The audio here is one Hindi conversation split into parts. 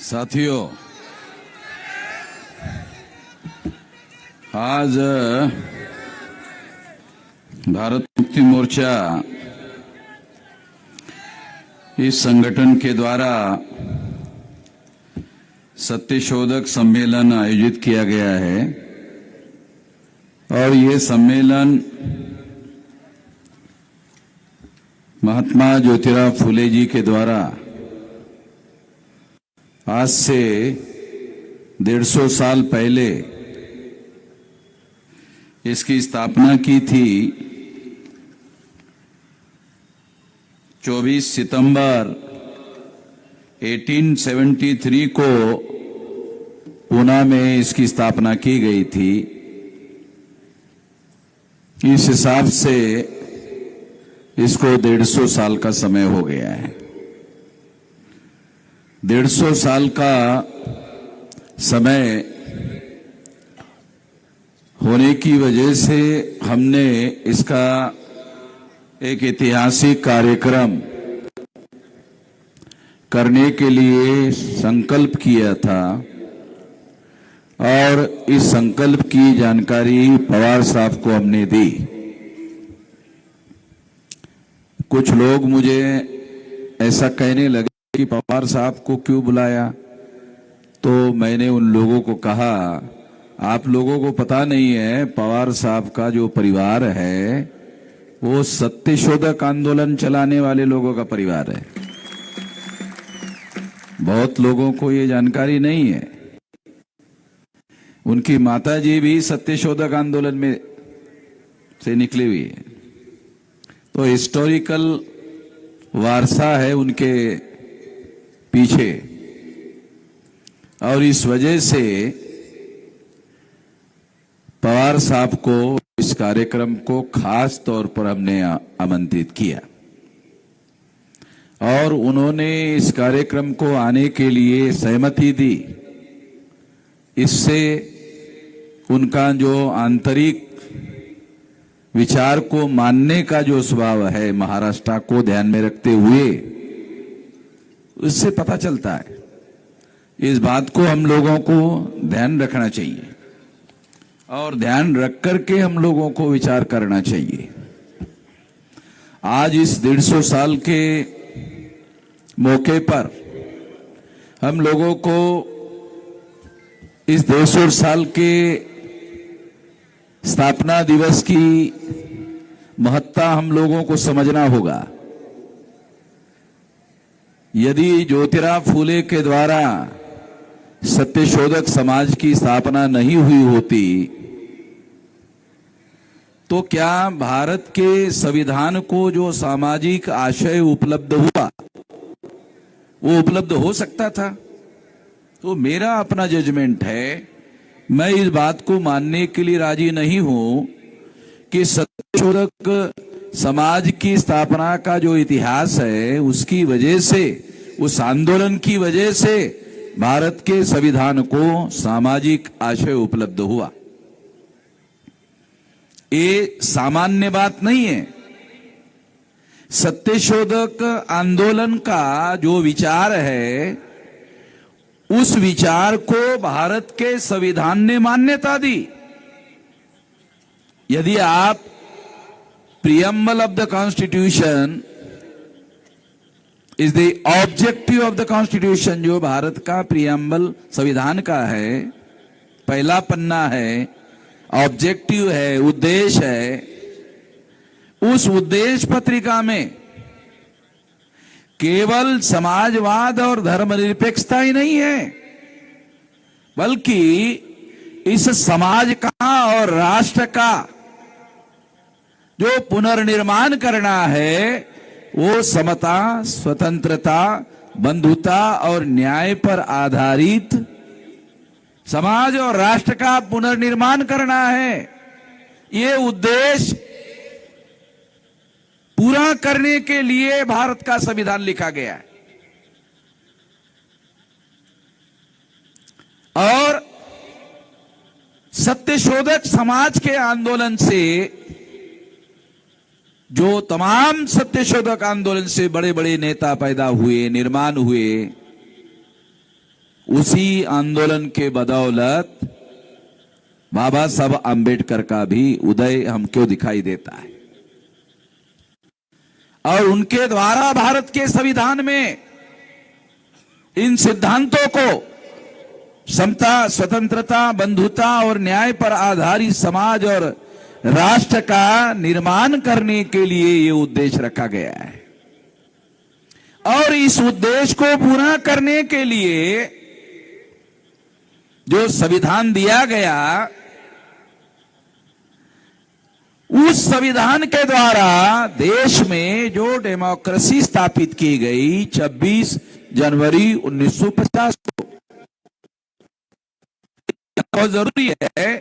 साथियों, आज भारत मुक्ति मोर्चा इस संगठन के द्वारा सत्यशोधक सम्मेलन आयोजित किया गया है और ये सम्मेलन महात्मा ज्योतिराव फुले जी के द्वारा आज से 150 साल पहले इसकी स्थापना की थी। 24 सितंबर 1873 को पूना में इसकी स्थापना की गई थी। इस हिसाब से इसको 150 साल का समय हो गया है। 150 साल का समय होने की वजह से हमने इसका एक ऐतिहासिक कार्यक्रम करने के लिए संकल्प किया था और इस संकल्प की जानकारी पवार साहब को हमने दी। कुछ लोग मुझे ऐसा कहने लगे कि पवार साहब को क्यों बुलाया, तो मैंने उन लोगों को कहा, आप लोगों को पता नहीं है, पवार साहब का जो परिवार है वो सत्यशोधक आंदोलन चलाने वाले लोगों का परिवार है। बहुत लोगों को ये जानकारी नहीं है। उनकी माताजी भी सत्यशोधक आंदोलन में से निकली हुई है, तो हिस्टोरिकल वारसा है उनके पीछे। और इस वजह से पवार साहब को इस कार्यक्रम को खास तौर पर हमने आमंत्रित किया और उन्होंने इस कार्यक्रम को आने के लिए सहमति दी। इससे उनका जो आंतरिक विचार को मानने का जो स्वभाव है, महाराष्ट्र को ध्यान में रखते हुए, उससे पता चलता है। इस बात को हम लोगों को ध्यान रखना चाहिए और ध्यान रख करके हम लोगों को विचार करना चाहिए। आज इस 150 साल के मौके पर हम लोगों को इस 150 साल के स्थापना दिवस की महत्ता हम लोगों को समझना होगा। यदि ज्योतिराव फुले के द्वारा सत्यशोधक समाज की स्थापना नहीं हुई होती तो क्या भारत के संविधान को जो सामाजिक आशय उपलब्ध हुआ वो उपलब्ध हो सकता था? तो मेरा अपना जजमेंट है, मैं इस बात को मानने के लिए राजी नहीं हूं कि सत्यशोधक समाज की स्थापना का जो इतिहास है उसकी वजह से, उस आंदोलन की वजह से भारत के संविधान को सामाजिक आशय उपलब्ध हुआ। ये सामान्य बात नहीं है। सत्यशोधक आंदोलन का जो विचार है उस विचार को भारत के संविधान ने मान्यता दी। यदि आप preamble of the constitution is the objective of the constitution, जो भारत का preamble संविधान का है, पहला पन्ना है, ऑब्जेक्टिव है, उद्देश्य है, उस उद्देश्य पत्रिका में केवल समाजवाद और धर्मनिरपेक्षता ही नहीं है, बल्कि इस समाज का और राष्ट्र का जो पुनर्निर्माण करना है वो समता, स्वतंत्रता, बंधुता और न्याय पर आधारित समाज और राष्ट्र का पुनर्निर्माण करना है। ये उद्देश्य पूरा करने के लिए भारत का संविधान लिखा गया है। और सत्यशोधक समाज के आंदोलन से, जो तमाम सत्यशोधक आंदोलन से बड़े बड़े नेता पैदा हुए, निर्माण हुए, उसी आंदोलन के बदौलत बाबा साहब आंबेडकर का भी उदय हमको दिखाई देता है और उनके द्वारा भारत के संविधान में इन सिद्धांतों को समता, स्वतंत्रता, बंधुता और न्याय पर आधारित समाज और राष्ट्र का निर्माण करने के लिए ये उद्देश्य रखा गया है। और इस उद्देश्य को पूरा करने के लिए जो संविधान दिया गया, उस संविधान के द्वारा देश में जो डेमोक्रेसी स्थापित की गई 26 जनवरी 1950 को, बहुत जरूरी है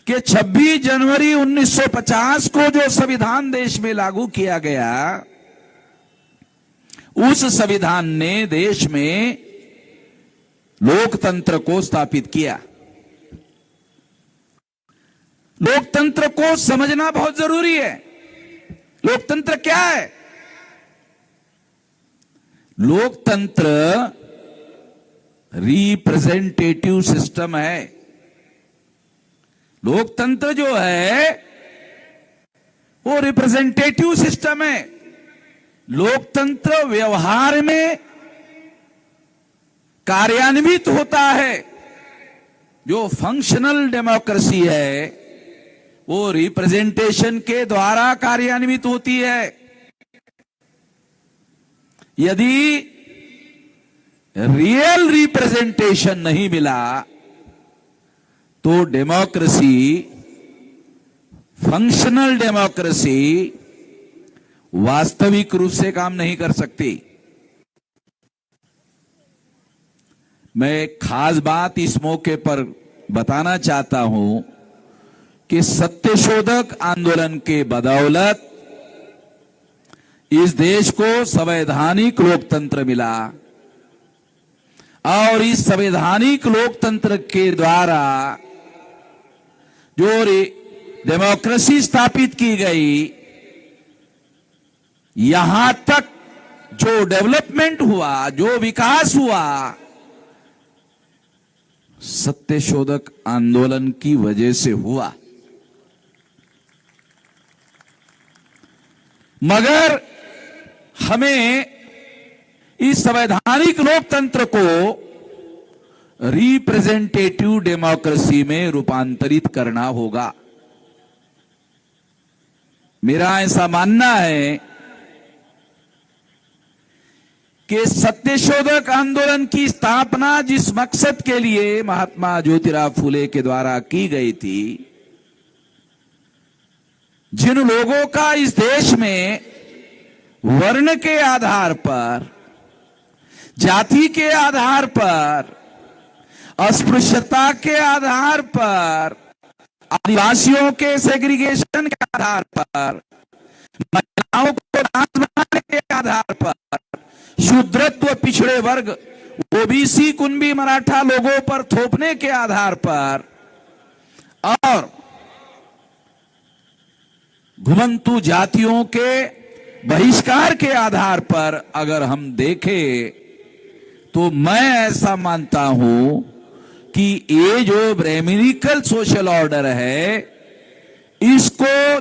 कि 26 जनवरी 1950 को जो संविधान देश में लागू किया गया, उस संविधान ने देश में लोकतंत्र को स्थापित किया। लोकतंत्र को समझना बहुत जरूरी है। लोकतंत्र क्या है? लोकतंत्र रिप्रेजेंटेटिव सिस्टम है। लोकतंत्र जो है वो रिप्रेजेंटेटिव सिस्टम है। लोकतंत्र व्यवहार में कार्यान्वित होता है। जो फंक्शनल डेमोक्रेसी है वो रिप्रेजेंटेशन के द्वारा कार्यान्वित होती है। यदि रियल रिप्रेजेंटेशन नहीं मिला तो डेमोक्रेसी, फंक्शनल डेमोक्रेसी वास्तविक रूप से काम नहीं कर सकती। मैं एक खास बात इस मौके पर बताना चाहता हूं कि सत्यशोधक आंदोलन के बदौलत इस देश को संवैधानिक लोकतंत्र मिला और इस संवैधानिक लोकतंत्र के द्वारा जो डेमोक्रेसी स्थापित की गई, यहां तक जो डेवलपमेंट हुआ, जो विकास हुआ, सत्यशोधक आंदोलन की वजह से हुआ। मगर हमें इस संवैधानिक लोकतंत्र को रिप्रेजेंटेटिव डेमोक्रेसी में रूपांतरित करना होगा। मेरा ऐसा मानना है कि सत्यशोधक आंदोलन की स्थापना जिस मकसद के लिए महात्मा ज्योतिराव फुले के द्वारा की गई थी, जिन लोगों का इस देश में वर्ण के आधार पर, जाति के आधार पर, अस्पृश्यता के आधार पर, आदिवासियों के सेग्रीगेशन के आधार पर, महिलाओं को दास बनाने के आधार पर, शूद्रत्व, पिछड़े वर्ग, ओबीसी, कुंभी, मराठा लोगों पर थोपने के आधार पर और घुमंतु जातियों के बहिष्कार के आधार पर अगर हम देखें तो मैं ऐसा मानता हूं कि ये जो ब्राह्मणिकल सोशल ऑर्डर है, इसको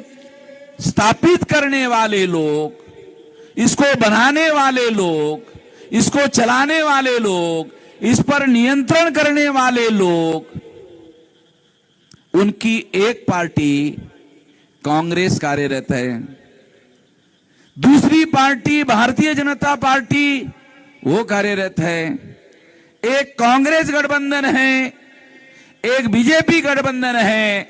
स्थापित करने वाले लोग, इसको बनाने वाले लोग, इसको चलाने वाले लोग, इस पर नियंत्रण करने वाले लोग, उनकी एक पार्टी कांग्रेस कार्यरत है, दूसरी पार्टी भारतीय जनता पार्टी वो कार्यरत है, एक कांग्रेस गठबंधन है, एक बीजेपी गठबंधन है।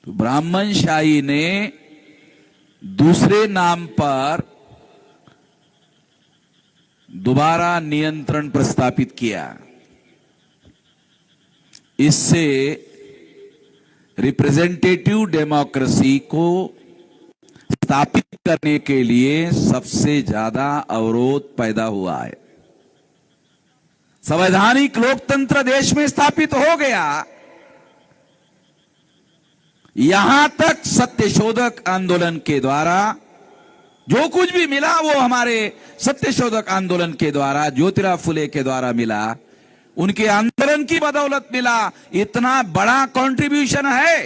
तो ब्राह्मणशाही ने दूसरे नाम पर दोबारा नियंत्रण प्रस्तापित किया। इससे रिप्रेजेंटेटिव डेमोक्रेसी को स्थापित करने के लिए सबसे ज्यादा अवरोध पैदा हुआ है। संवैधानिक लोकतंत्र देश में स्थापित हो गया, यहां तक सत्यशोधक आंदोलन के द्वारा जो कुछ भी मिला वो हमारे सत्यशोधक आंदोलन के द्वारा, ज्योतिराव फुले के द्वारा मिला, उनके आंदोलन की बदौलत मिला। इतना बड़ा कंट्रीब्यूशन है।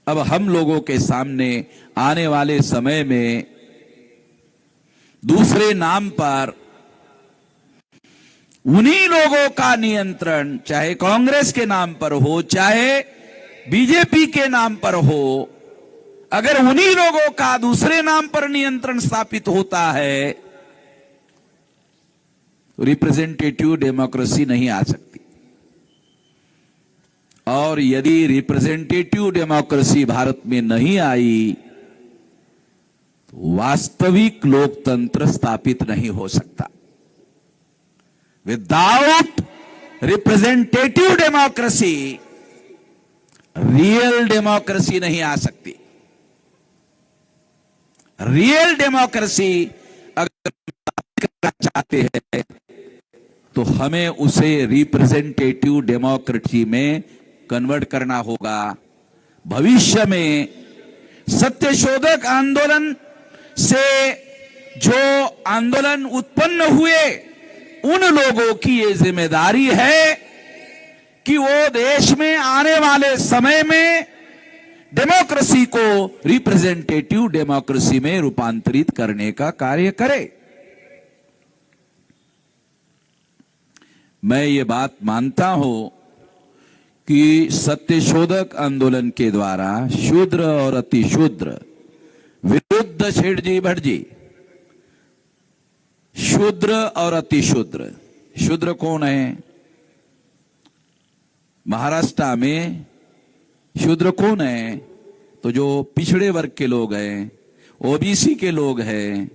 अब हम लोगों के सामने आने वाले समय में दूसरे नाम पर उन्हीं लोगों का नियंत्रण, चाहे कांग्रेस के नाम पर हो, चाहे बीजेपी के नाम पर हो, अगर उन्हीं लोगों का दूसरे नाम पर नियंत्रण स्थापित होता है तो रिप्रेजेंटेटिव डेमोक्रेसी नहीं आ सकती। और यदि रिप्रेजेंटेटिव डेमोक्रेसी भारत में नहीं आई तो वास्तविक लोकतंत्र स्थापित नहीं हो सकता। Without representative democracy real democracy नहीं आ सकती। रियल डेमोक्रेसी अगर करना चाहते हैं तो हमें उसे रिप्रेजेंटेटिव डेमोक्रेसी में कन्वर्ट करना होगा। भविष्य में सत्यशोधक आंदोलन से जो आंदोलन उत्पन्न हुए उन लोगों की ये जिम्मेदारी है कि वो देश में आने वाले समय में डेमोक्रेसी को रिप्रेजेंटेटिव डेमोक्रेसी में रूपांतरित करने का कार्य करे। मैं ये बात मानता हूं कि सत्यशोधक आंदोलन के द्वारा शूद्र और अतिशूद्र विरुद्ध शेठजी भट्टजी, शूद्र और अतिशूद्र, शूद्र कौन है? महाराष्ट्र में शूद्र कौन है? तो जो पिछड़े वर्ग के लोग हैं, ओबीसी के लोग हैं,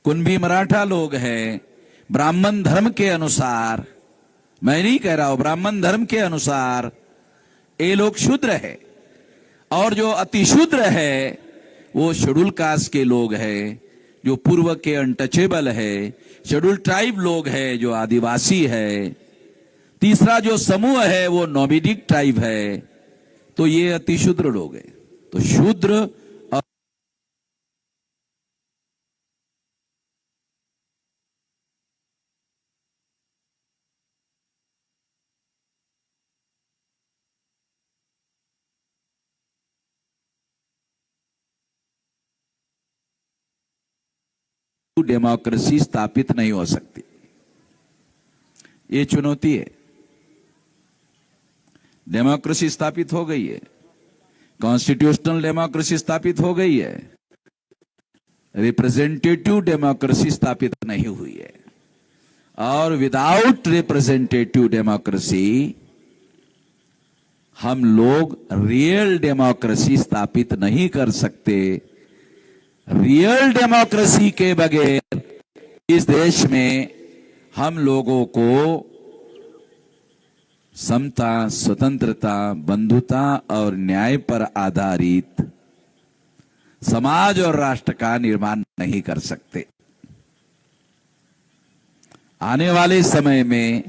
कुणबी मराठा लोग हैं, ब्राह्मण धर्म के अनुसार, मैं नहीं कह रहा हूं, ब्राह्मण धर्म के अनुसार ये लोग शूद्र है। और जो अतिशूद्र है वो शेड्यूल कास्ट के लोग हैं, जो पूर्व के अनटचेबल है, शेड्यूल ट्राइब लोग हैं, जो आदिवासी है। तीसरा जो समूह है वो नोमिडिक ट्राइब है। तो ये अतिशूद्र लोग हैं। तो शूद्र और डेमोक्रेसी स्थापित नहीं हो सकती। ये चुनौती है। डेमोक्रेसी स्थापित हो गई है, कॉन्स्टिट्यूशनल डेमोक्रेसी स्थापित हो गई है, रिप्रेजेंटेटिव डेमोक्रेसी स्थापित नहीं हुई है। और विदाउट रिप्रेजेंटेटिव डेमोक्रेसी हम लोग रियल डेमोक्रेसी स्थापित नहीं कर सकते। रियल डेमोक्रेसी के बगैर इस देश में हम लोगों को समता, स्वतंत्रता, बंधुता और न्याय पर आधारित समाज और राष्ट्र का निर्माण नहीं कर सकते। आने वाले समय में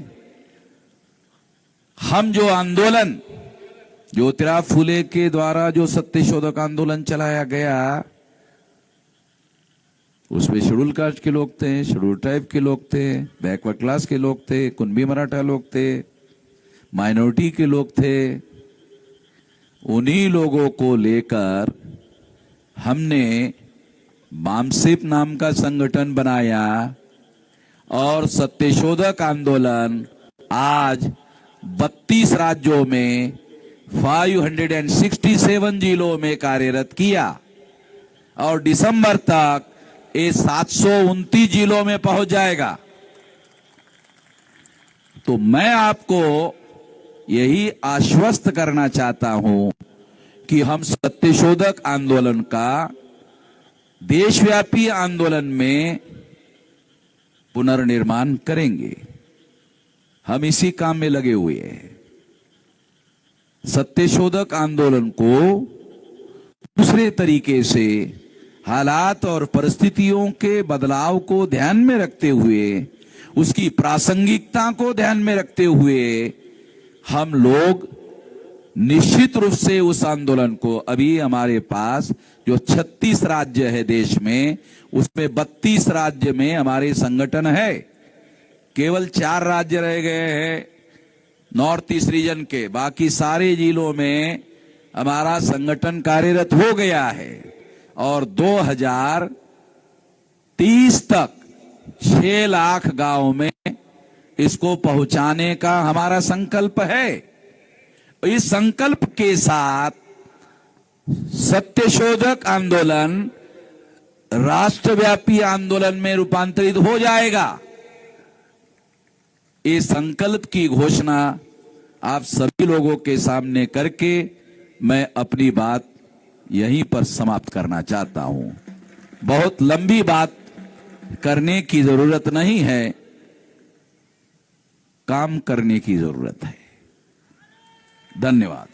हम जो आंदोलन, ज्योतिराव फुले के द्वारा जो सत्यशोधक आंदोलन चलाया गया, उसमें शेड्यूल कास्ट के लोग थे, शेड्यूल ट्राइब के लोग थे, बैकवर्ड क्लास के लोग थे, कुणबी मराठा लोग थे, माइनॉरिटी के लोग थे। उन्हीं लोगों को लेकर हमने बामसेप नाम का संगठन बनाया और सत्यशोधक आंदोलन आज 32 राज्यों में 567 जिलों में कार्यरत किया और दिसंबर तक ये 729 जिलों में पहुंच जाएगा। तो मैं आपको यही आश्वस्त करना चाहता हूं कि हम सत्यशोधक आंदोलन का देशव्यापी आंदोलन में पुनर्निर्माण करेंगे। हम इसी काम में लगे हुए हैं। सत्यशोधक आंदोलन को दूसरे तरीके से हालात और परिस्थितियों के बदलाव को ध्यान में रखते हुए, उसकी प्रासंगिकता को ध्यान में रखते हुए हम लोग निश्चित रूप से उस आंदोलन को, अभी हमारे पास जो 36 राज्य है देश में, उसमें 32 राज्य में हमारे संगठन है। केवल 4 राज्य रह गए हैं नॉर्थ ईस्ट रीजन के, बाकी सारे जिलों में हमारा संगठन कार्यरत हो गया है। और 2030 तक 6 लाख गांव में इसको पहुंचाने का हमारा संकल्प है। इस संकल्प के साथ सत्यशोधक आंदोलन राष्ट्रव्यापी आंदोलन में रूपांतरित हो जाएगा। इस संकल्प की घोषणा आप सभी लोगों के सामने करके मैं अपनी बात यहीं पर समाप्त करना चाहता हूं। बहुत लंबी बात करने की जरूरत नहीं है, काम करने की जरूरत है। धन्यवाद।